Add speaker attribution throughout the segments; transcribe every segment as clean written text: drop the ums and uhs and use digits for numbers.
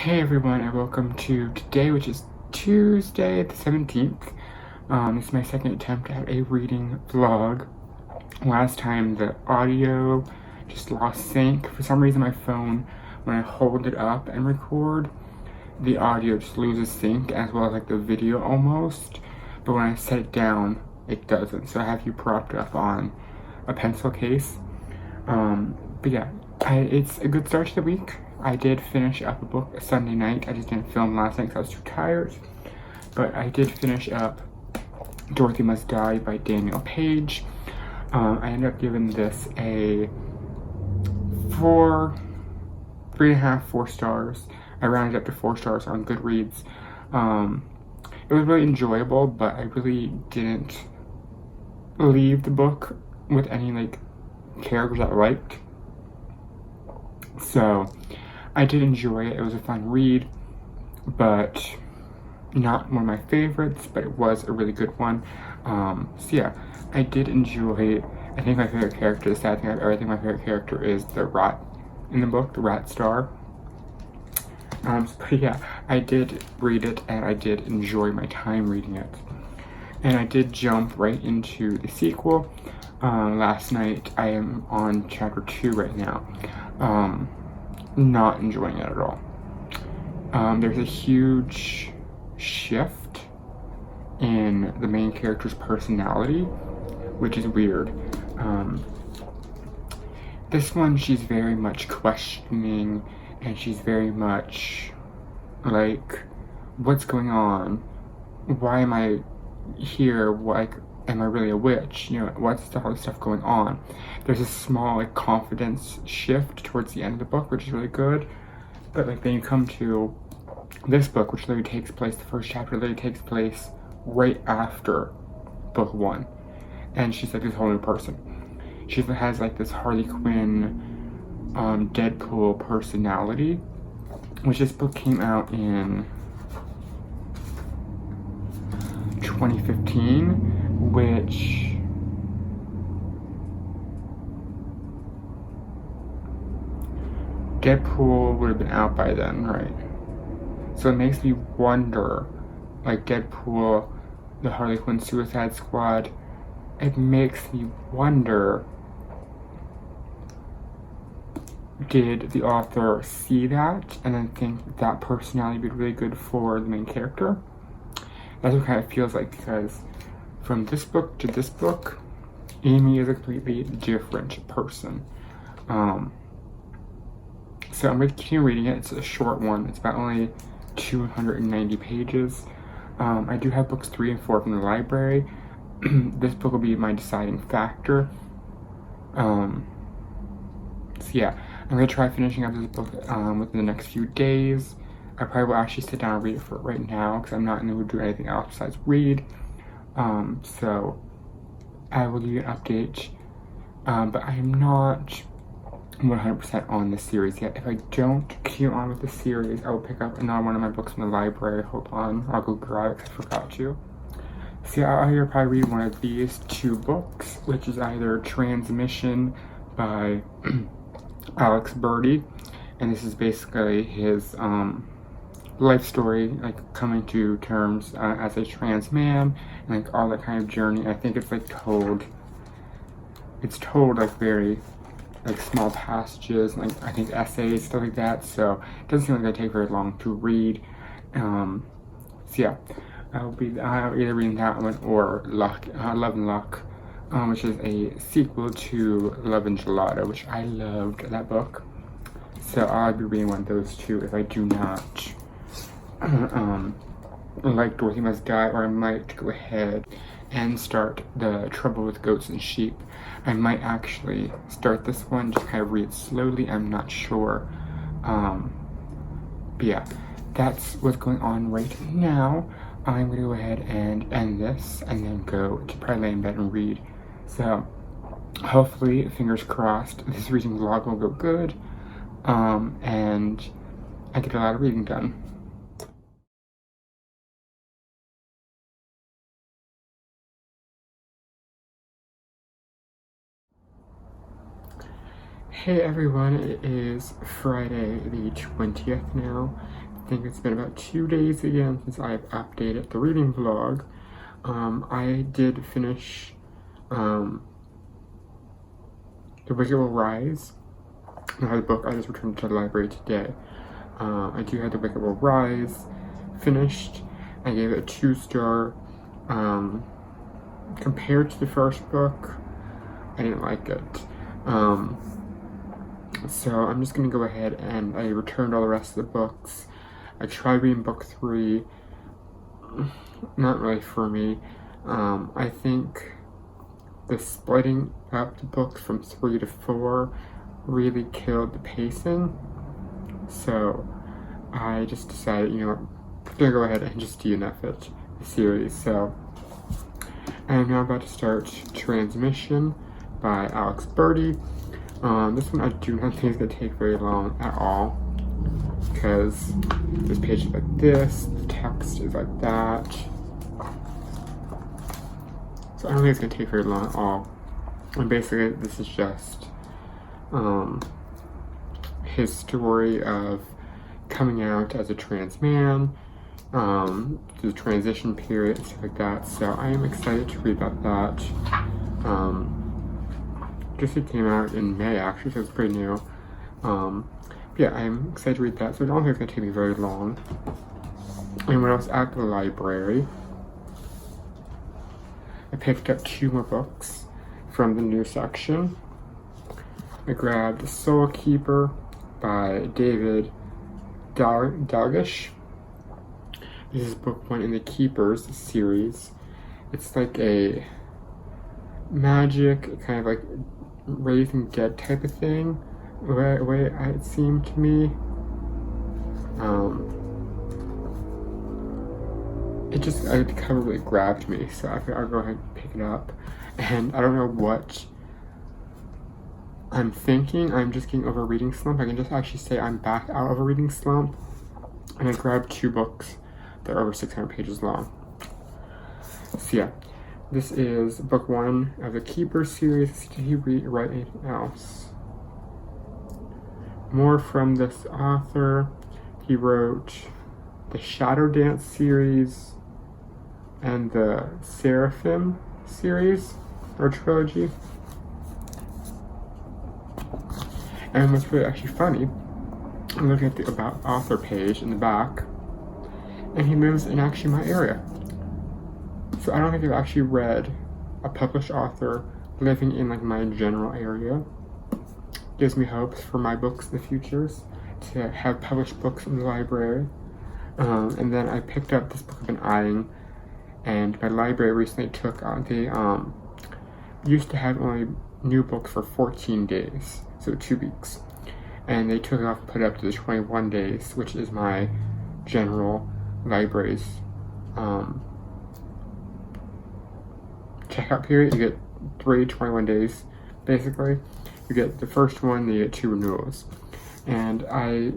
Speaker 1: Hey everyone, and welcome to today, which is Tuesday the 17th. This is my second attempt at a reading vlog. Last time the audio just lost sync. For some reason my phone, when I hold it up and record, the audio just loses sync as well as like the video almost. But when I set it down, it doesn't. So I have you propped up on a pencil case. But yeah, it's a good start to the week. I did finish up a book Sunday night. I just didn't film last night because I was too tired. But I did finish up Dorothy Must Die by Daniel Page. I ended up giving this a 3.5, 4 stars. I rounded up to 4 stars on Goodreads. It was really enjoyable, but I really didn't leave the book with any like characters I liked. So I did enjoy it. It was a fun read, but not one of my favorites, but it was a really good one. So yeah, I did enjoy it. I think my favorite character, the sad thing about everything, my favorite character is the rat in the book, the rat star. But yeah, I did read it and I did enjoy my time reading it. And I did jump right into the sequel. Last night, I am on chapter 2 right now. Not enjoying it at all. There's a huge shift in the main character's personality, which is weird. This one, she's very much questioning, and she's very much like, what's going on? Why am I here? Like, am I really a witch? You know, what's all this stuff going on? There's a small like confidence shift towards the end of the book, which is really good. But like then you come to this book, which literally takes place, the first chapter literally takes place right after book 1. And she's like this whole new person. She has like this Harley Quinn, Deadpool personality, which this book came out in 2015, which Deadpool would have been out by then, right? So it makes me wonder, like Deadpool, the Harley Quinn Suicide Squad, it makes me wonder, did the author see that and then think that personality would be really good for the main character? That's what it kind of feels like, because from this book to this book, Amy is a completely different person. So I'm going to continue reading it. It's a short one. It's about only 290 pages. I do have books 3 and 4 from the library. This book will be my deciding factor. So yeah, I'm going to try finishing up this book within the next few days. I probably will actually sit down and read it for right now because I'm not in the mood to do anything else besides read. So I will give you an update. But I am not 100% on this series yet. If I don't continue on with the series, I will pick up another one of my books from the library. Hold on, I'll go grab it because I forgot to. So yeah, I'll either probably read one of these 2 books, which is either Transmission by Alex Birdie, and this is basically his life story, like coming to terms as a trans man, and like all that kind of journey. I think it's like told like very like small passages, like I think essays, stuff like that. So it doesn't seem like they take very long to read. So yeah, I'll either reading that one or Love and Luck, which is a sequel to Love and Gelato, which I loved that book. So I'll be reading one of those 2 if I do not like Dorothy Must Die, or I might go ahead and start The Trouble with Goats and Sheep. I might actually start this one, just kind of read it slowly, I'm not sure. But yeah, that's what's going on right now. I'm gonna go ahead and end this and then go to probably lay in bed and read. So hopefully, fingers crossed, this reading vlog will go good, and I get a lot of reading done. Hey everyone, it is Friday the 20th now. think it's been about 2 days again since I've updated the reading vlog. I did finish The Wicked Will Rise. The book I just returned to the library today. I do have The Wicked Will Rise finished. I gave it a 2-star. Compared to the first book, I didn't like it. So I'm just going to go ahead and I returned all the rest of the books. I tried reading book 3. Not really for me. I think the splitting up the books from 3 to 4 really killed the pacing. So I just decided, you know, I'm going to go ahead and just DNF it, the series. So I'm now about to start Transmission by Alex Birdie. This one I do not think is going to take very long at all, because this page is like this, the text is like that. So I don't think it's going to take very long at all. And basically this is just his story of coming out as a trans man, the transition period and stuff like that. So I am excited to read about that. Just it came out in May actually, so it's pretty new. Yeah, I'm excited to read that, so I don't think it's going to take me very long. And when I was at the library, I picked up 2 more books from the new section. I grabbed Soul Keeper by David Dalgish. This is book 1 in the Keepers series. It's like a magic, kind of like raising dead type of thing, the way it seemed to me. The cover really grabbed me, so I figured I'll go ahead and pick it up. And I don't know what I'm thinking. I'm just getting over a reading slump. I can just actually say I'm back out of a reading slump. And I grabbed 2 books that are over 600 pages long. So yeah, this is book 1 of the Keeper series. Did he write anything else? More from this author. He wrote the Shadow Dance series and the Seraphim series, or trilogy. And what's really actually funny, I'm looking at the About Author page in the back, and he lives in actually my area. So I don't think I've actually read a published author living in like my general area. Gives me hopes for my books in the futures to have published books in the library. And then I picked up this book I've been eyeing, and my library recently took on, they used to have only new books for 14 days, so 2 weeks. And they took it off and put it up to the 21 days, which is my general library's checkout period. You get 21 days, basically. You get the first one, then you get 2 renewals. And I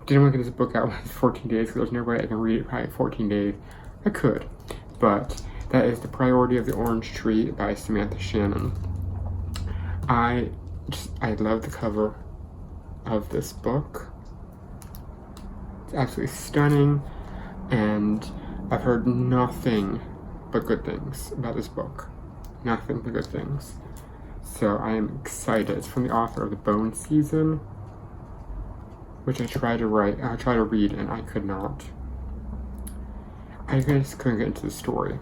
Speaker 1: didn't want to get this book out in 14 days, because there's no way I can read it probably in 14 days. I could, but that is The Priority of the Orange Tree by Samantha Shannon. I love the cover of this book. It's absolutely stunning, and I've heard nothing but good things about this book. Nothing but good things. So I am excited. It's from the author of The Bone Season, which I tried to read, and I could not. I just couldn't get into the story.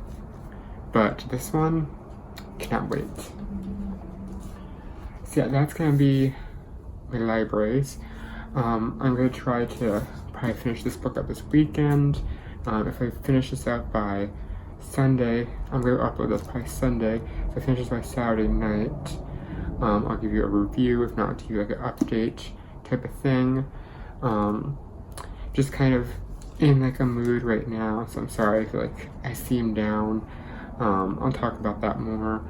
Speaker 1: But this one, cannot wait. So yeah, that's gonna be my libraries. I'm gonna try to probably finish this book up this weekend. If I finish this up by Sunday, I'm gonna upload this by Sunday. If I finish this by Saturday night, I'll give you a review. If not, I'll give you like an update type of thing. Just kind of in like a mood right now, so I'm sorry, I feel like I seem down. I'll talk about that more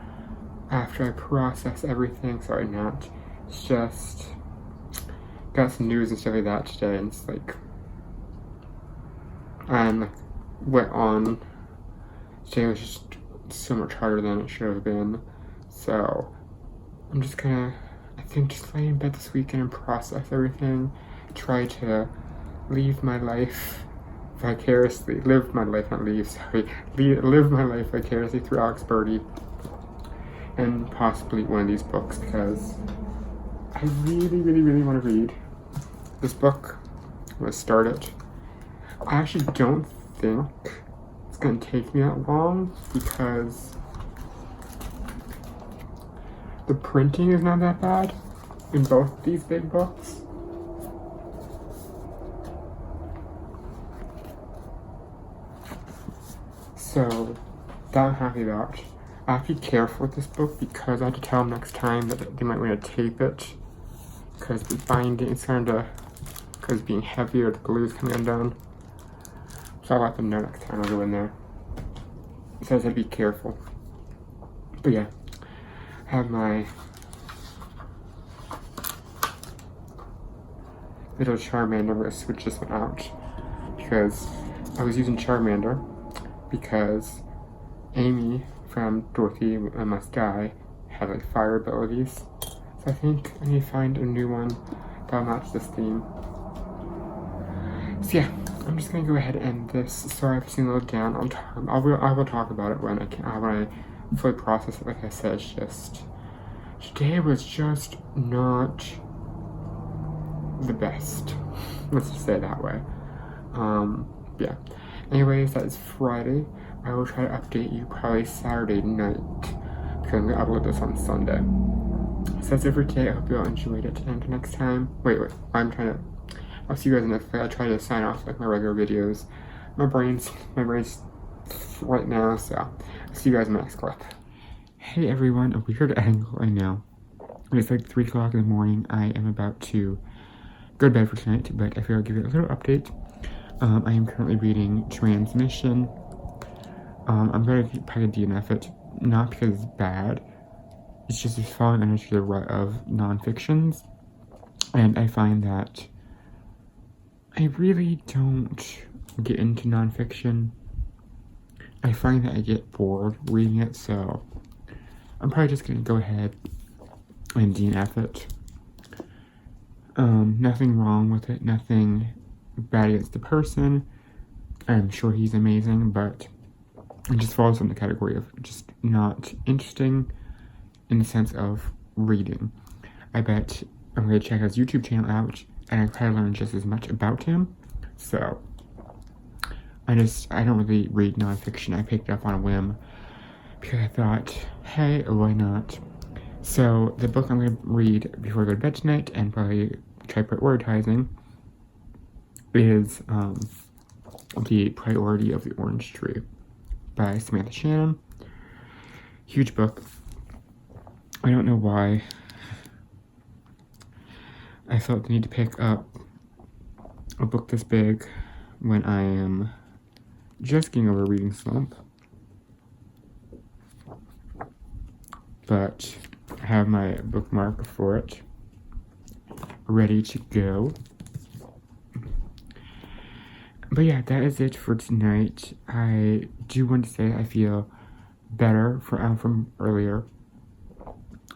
Speaker 1: after I process everything. Sorry, not. It's just got some news and stuff like that today, and it's like I'm like went on. Today was just so much harder than it should have been. So I'm just gonna, I think, just lay in bed this weekend and process everything. Try to leave my life vicariously, live my life, not leave, sorry, live my life vicariously through Alex Birdie and possibly one of these books, because I really want to read this book. Let's start it. I actually don't think it's going to take me that long because the printing is not that bad in both these big books. So that I'm happy about. I have to be careful with this book because I have to tell them next time that they might want to tape it because the binding is kind of, because being heavier, the glue is coming undone. So I'll let them know next time I go in there. So I have to be careful. But yeah, I have my little Charmander. I'm going to switch this one out because I was using Charmander because Amy from Dorothy Must Die had like fire abilities. So I think I need to find a new one that'll match this theme. So yeah, I'm just gonna go ahead and end this. Sorry if it's a little down on time. I will talk about it when I fully process it. Like I said, it's just today was just not the best. Let's just say it that way. Yeah. Anyways, that is Friday. I will try to update you probably Saturday night because I'm gonna upload this on Sunday. So that's it for today. I hope you all enjoyed it. And until next time, wait, I'll see you guys in the next video. I try to sign off like my regular videos. My brain's right now, so I'll see you guys in the next clip. Hey everyone, a weird angle, I know. It's like 3 o'clock in the morning. I am about to go to bed for tonight, but I figured I'll give you a little update. I am currently reading Transmission. I'm going to probably DNF it, not because it's bad. It's just it's falling under the rut of non-fictions. And I find that I really don't get into non-fiction. I find that I get bored reading it, so I'm probably just going to go ahead and DNF it. Nothing wrong with it, nothing bad against the person. I'm sure he's amazing, but it just falls in the category of just not interesting in the sense of reading. I bet I'm going to check his YouTube channel out and I try to learn just as much about him. So I don't really read nonfiction. I picked it up on a whim because I thought, hey, why not? So the book I'm going to read before I go to bed tonight and probably try prioritizing is The Priority of the Orange Tree by Samantha Shannon. Huge book. I don't know why I felt the need to pick up a book this big when I am just getting over a reading slump. But I have my bookmark for it ready to go. But yeah, that is it for tonight. I do want to say I feel better from earlier.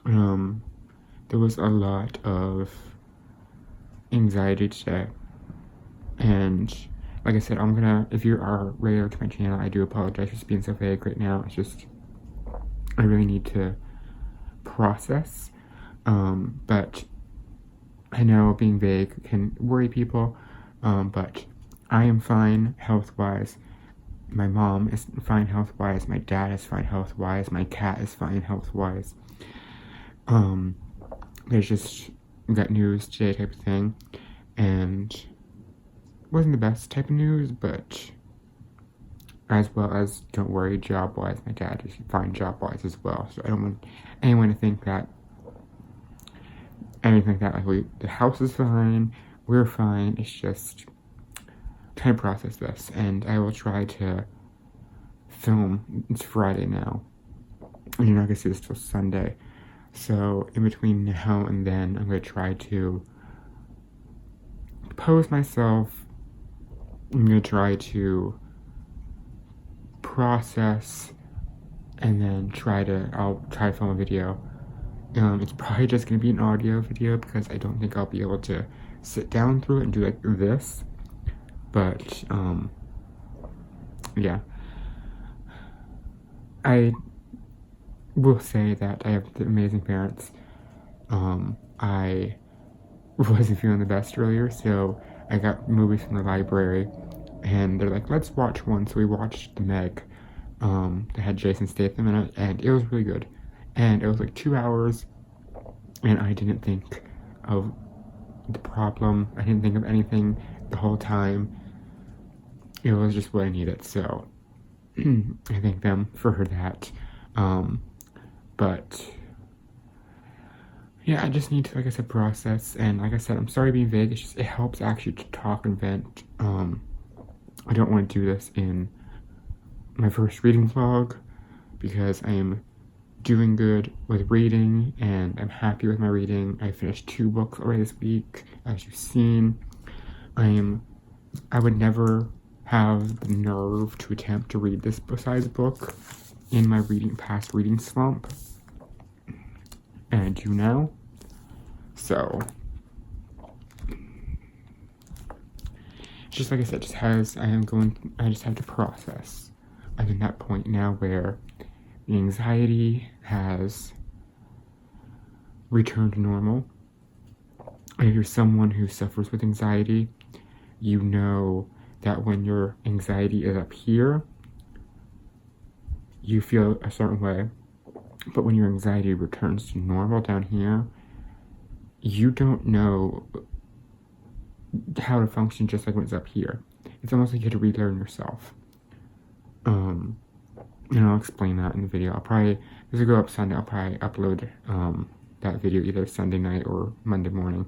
Speaker 1: There was a lot of anxiety today. And like I said, if you are regular to my channel, I do apologize for being so vague right now. It's just, I really need to process. But I know being vague can worry people, but I am fine health-wise. My mom is fine health-wise. My dad is fine health-wise. My cat is fine health-wise. There's just got news today type of thing, and wasn't the best type of news, but as well as don't worry job-wise. My dad is fine job-wise as well, so I don't want anyone to think that anything like that. Like the house is fine, we're fine. It's just trying to process this, and I will try to film. It's Friday now, and you're not gonna see this till Sunday. So in between now and then, I'm gonna try to compose myself. I'm gonna try to process, and then I'll try to film a video. It's probably just gonna be an audio video because I don't think I'll be able to sit down through it and do like this. But yeah. I will say that I have amazing parents. I wasn't feeling the best earlier, so I got movies from the library, and they're like, let's watch one. So we watched The Meg. That had Jason Statham in it, and it was really good. And it was like 2 hours, and I didn't think of the problem. I didn't think of anything the whole time. It was just what I needed, so I thank them for that. But yeah, I just need to, like I said, process. And like I said, I'm sorry being vague. It's just, it helps actually to talk and vent. I don't want to do this in my first reading vlog because I am doing good with reading and I'm happy with my reading. I finished 2 books already this week, as you've seen. I would never have the nerve to attempt to read this size book in my past reading slump, and I do now. So just like I said, I just have to process. I'm in that point now where the anxiety has returned to normal. And if you're someone who suffers with anxiety, you know that when your anxiety is up here, you feel a certain way. But when your anxiety returns to normal down here, you don't know how to function just like when it's up here. It's almost like you have to relearn yourself. And I'll explain that in the video. This will go up Sunday. I'll probably upload that video either Sunday night or Monday morning.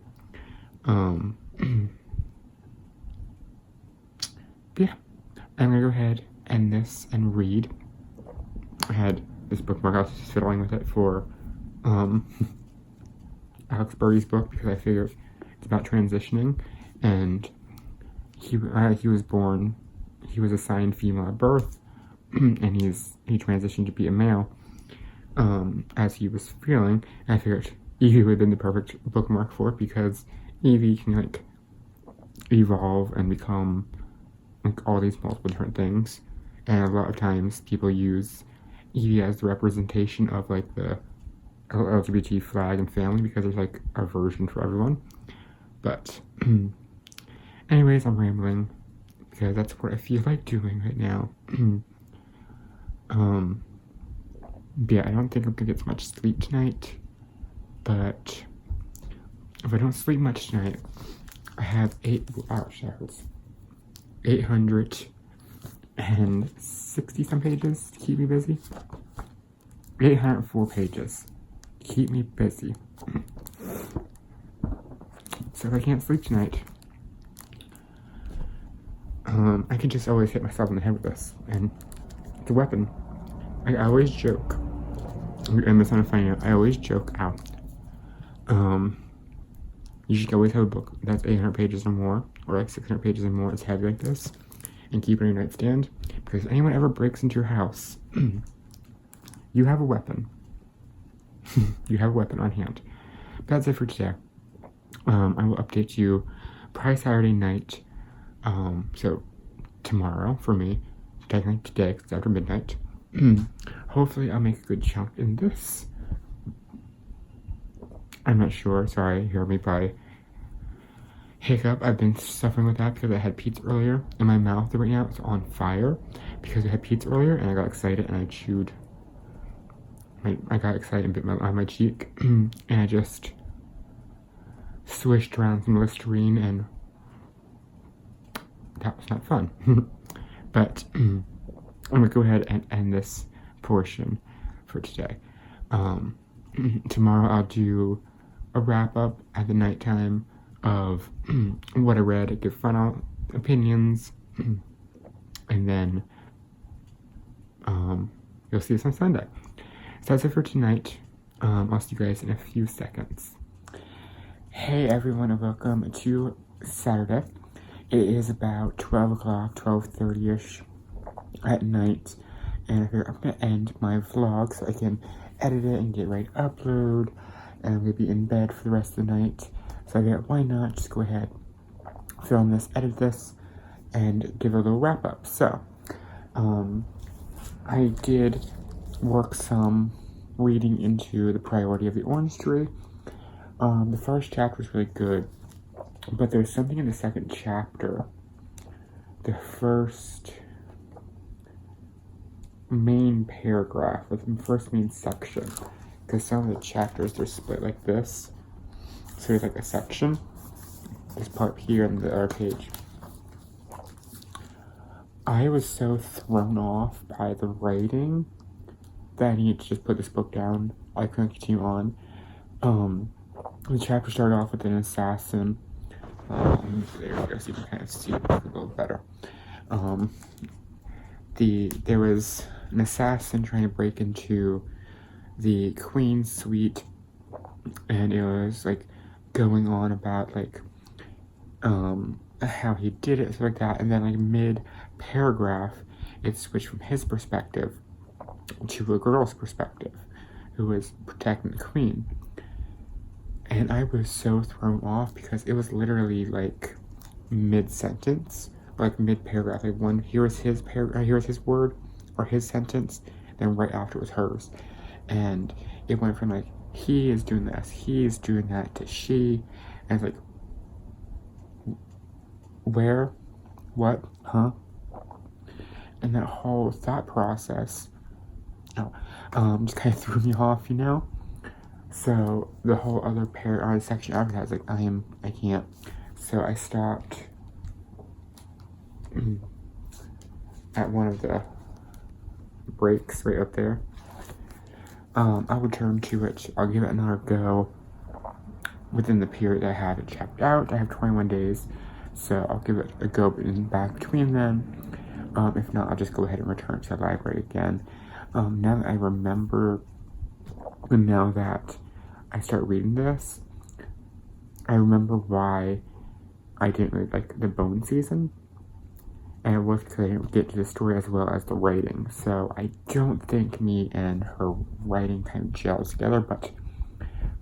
Speaker 1: Yeah, I'm gonna go ahead, end this, and read. I had this bookmark. I was just fiddling with it for Alex Burry's book because I figured it's about transitioning, and he was assigned female at birth, and he transitioned to be a male as he was feeling. And I figured Evie would have been the perfect bookmark for it because Evie can like evolve and become like all these multiple different things, and a lot of times people use Evie as the representation of like the LGBT flag and family because there's like a version for everyone. But anyways, I'm rambling because that's what I feel like doing right now. But yeah, I don't think I'm gonna get much sleep tonight, but if I don't sleep much tonight, I have 860 some pages to keep me busy. 804 pages to keep me busy. So if I can't sleep tonight, I can just always hit myself in the head with this, and it's a weapon. I always joke, and this on a funny note, I always joke out. You should always have a book that's 800 pages or more, or like 600 pages or more. It's heavy like this, and keep it on your nightstand, because if anyone ever breaks into your house, you have a weapon. You have a weapon on hand. But that's it for today. I will update you probably Saturday night. So tomorrow for me, technically today because it's after midnight. Hopefully I'll make a good chunk in this. I'm not sure. Sorry, hear me probably hiccup. I've been suffering with that because I had pizza earlier, and my mouth right now is on fire because I had pizza earlier, and I got excited and I chewed. I got excited and bit on my cheek, and I just swished around some Listerine, and that was not fun. But I'm gonna go ahead and end this portion for today. Tomorrow I'll do a wrap up at the nighttime of what I read, give final opinions, and then you'll see this on Sunday. So that's it for tonight. I'll see you guys in a few seconds. Hey everyone, and welcome to Saturday. It is about 12 o'clock, 12:30ish at night, and I'm gonna end my vlog so I can edit it and get ready to upload, and I'm gonna be in bed for the rest of the night. So I thought, why not just go ahead, film this, edit this, and give a little wrap up. So I did work some reading into the priority of the orange tree. The first chapter was really good, but there's something in the second chapter, the first main paragraph, or the first main section, because some of the chapters, they're split like this, so there's like a section, this part here and the other page. I was so thrown off by the writing that I needed to just put this book down. I couldn't continue on. The chapter started off with an assassin. There we go, so you can kind of see it a little better. There was an assassin trying to break into the queen's suite, and it was like going on about like how he did it, stuff like that, and then like mid-paragraph it switched from his perspective to a girl's perspective who was protecting the queen. And I was so thrown off because it was literally like mid-sentence, like mid-paragraph. Like one, here was his word or his sentence, then right after it was hers. And it went from like, he is doing this, he is doing that, to she. And it's like, where? What? Huh? And that whole thought process, just kind of threw me off, you know? So the whole other section after that, I was like, I can't. So I stopped at one of the breaks right up there. I'll return to it. I'll give it another go within the period I have it checked out. I have 21 days, so I'll give it a go back between them. If not, I'll just go ahead and return to the library again. Now that I remember, and now that I start reading this, I remember why I didn't really like the bone season. And it was because I didn't get to the story as well as the writing. So I don't think me and her writing kind of gels together, but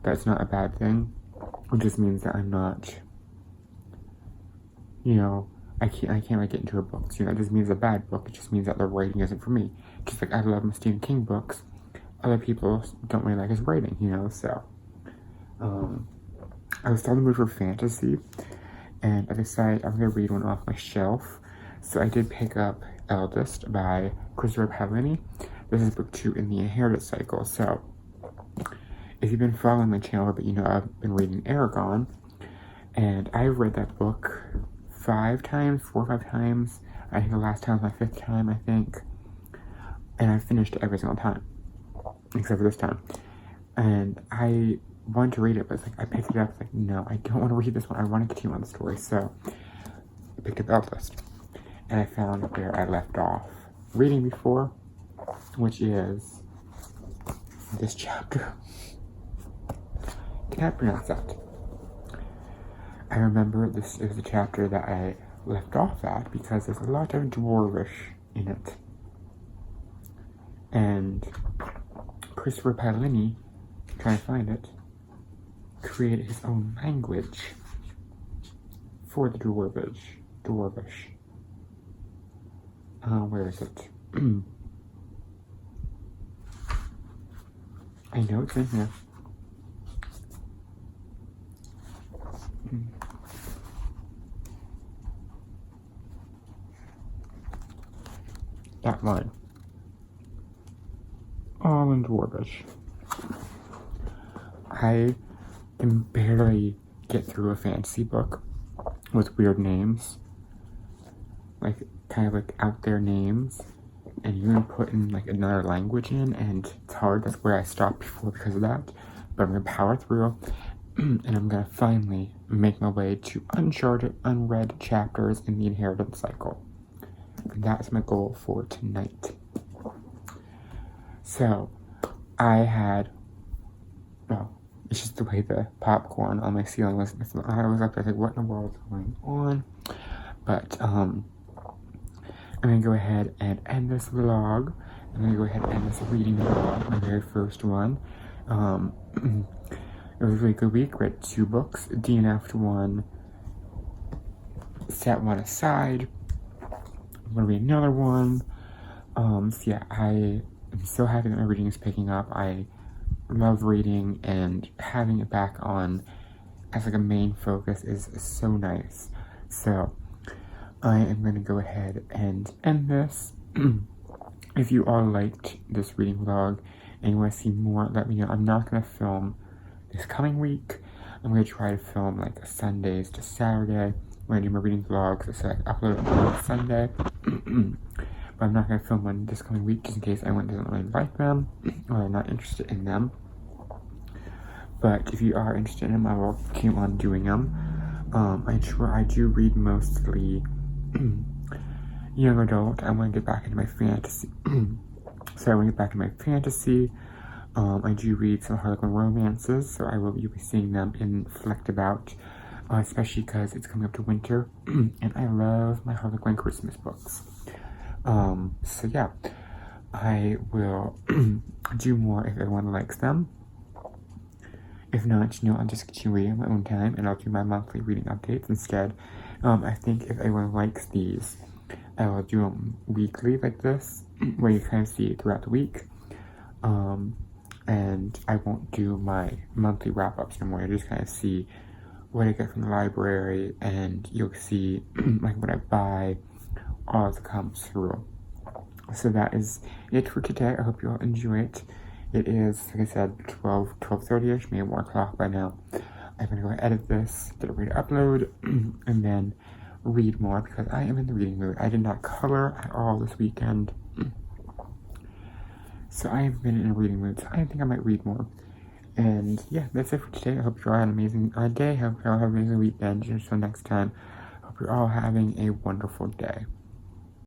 Speaker 1: that's not a bad thing. It just means that I'm not, I can't like get into her books. That just means a bad book. It just means that the writing isn't for me. Just like I love my Stephen King books, other people don't really like his writing, so. I was starting to move for fantasy, and I decided I'm going to read one off my shelf. So I did pick up Eldest by Christopher Paolini. This is book 2 in the Inheritance cycle. So if you've been following my channel, but I've been reading Aragon, and I've read that book 4 or 5 times. I think the last time was my 5th time, I think. And I finished it every single time, except for this time. And I wanted to read it, but it's like I picked it up. It's like, no, I don't want to read this one. I want to continue on the story. So I picked up Eldest, and I found where I left off reading before, which is this chapter. Can I pronounce that? I remember this is the chapter that I left off at because there's a lot of dwarvish in it. And Christopher Paolini, trying to find it, created his own language for the dwarvish. Where is it? I know it's in here. That line. All in dwarvish. I can barely get through a fantasy book with weird names, like kind of like out there names, and you're gonna put in like another language in, and it's hard. That's where I stopped before because of that, but I'm gonna power through, and I'm gonna finally make my way to uncharted, unread chapters in the Inheritance cycle. And that's my goal for tonight. So it's just the way the popcorn on my ceiling was. I was up there like, what in the world is going on? But I'm gonna go ahead and end this vlog. I'm gonna go ahead and end this reading vlog, my very first one. It was a really good week. Read 2 books, DNF'd 1, set 1 aside. I'm gonna read another one. So yeah, I am so happy that my reading is picking up. I love reading, and having it back on as like a main focus is so nice. So I am going to go ahead and end this. If you all liked this reading vlog and you want to see more, let me know. I'm not going to film this coming week. I'm going to try to film like Sundays to Saturday when I do my reading vlogs, so I upload them on Sunday. But I'm not going to film one this coming week just in case anyone doesn't really like them or are not interested in them. But if you are interested in them, I will keep on doing them. I do read mostly young adult. I want to get back into my fantasy. So I want to get back into my fantasy. I do read some Harlequin romances, so I will be seeing them in Fleckabout, especially because it's coming up to winter, and I love my Harlequin Christmas books. So yeah, I will do more if everyone likes them. If not, I'll just continue reading at my own time, and I'll do my monthly reading updates instead. I think if everyone likes these, I will do them weekly like this, where you kind of see it throughout the week. And I won't do my monthly wrap-ups anymore. You'll just kind of see what I get from the library, and you'll see like what I buy, all that comes through. So that is it for today. I hope you all enjoy it. It is, like I said, 12:30ish, maybe 1 o'clock by now. I'm going to go edit this, get it ready to upload, and then read more because I am in the reading mood. I did not color at all this weekend, so I have been in a reading mood, so I think I might read more. And yeah, that's it for today. I hope you all had an amazing day. I hope you all have an amazing weekend. Until next time, I hope you're all having a wonderful day.